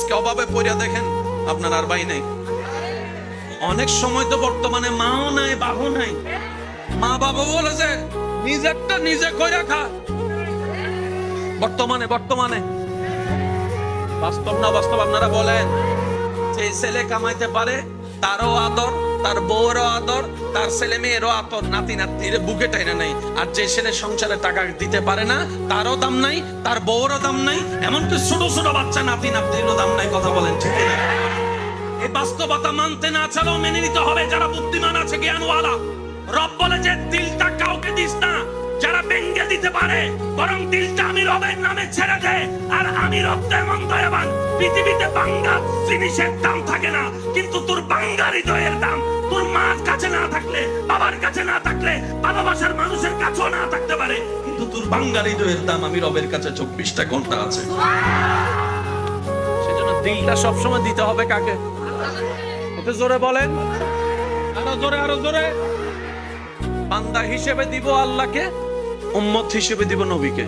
আজকে অভাবে পড়িয়া দেখেন আপনার আর ভাই নাই। অনেক সময় তো বর্তমানে মাও নাই বাবু নাই, মা বাবা বলেছে নিজেরটা নিজে কইরা খা। বর্তমানে বাস্তব না বাস্তব আপনারা বলেন। যে ছেলে কামাইতে পারে তারও আদর, তার বউরও আদর, তার ছেলে মেয়েরও আদর, নাতি নাতির বুকে টাইনা নাই। আর যে ছেলে সংসারে টাকা দিতে পারে না তারও দাম নাই, তার বউরও দাম নাই, এমনকি ছোট ছোট বাচ্চা নাতি নাতিরও দাম নাই। কথা বলেন ঠিক না? এই বাস্তবতা মানতে না চালেও মেনে নিতে হবে। যারা বুদ্ধিমান আছে, জ্ঞানওয়ালা, রব বলে যে দিলটা কাউকে দিস না যারা ভেঙে দিতে পারে, বরং দিলটা আমি রবের নামে ছেড়ে দে। আর আমি রব তেমন দয়াবান, পৃথিবীতে বাঙ্গা জিনিসের দাম থাকে না, কিন্তু তোর বাঙ্গা হৃদয়ের দাম তোর মার কাছে না থাকলে, বাবার কাছে না থাকলে, ভালোবাসার মানুষের কাছেও না থাকতে পারে, কিন্তু তোর বাঙ্গা হৃদয়ের দাম আমি রবের কাছে 24টা ঘন্টা আছে। সেজন্য দিলটা সবসময় দিতে হবে কাকে? একটু জোরে বলেন, আরো জোরে। বান্দা হিসেবে দিব আল্লাহকে, উম্মত হিসেবে দিব নবীকে।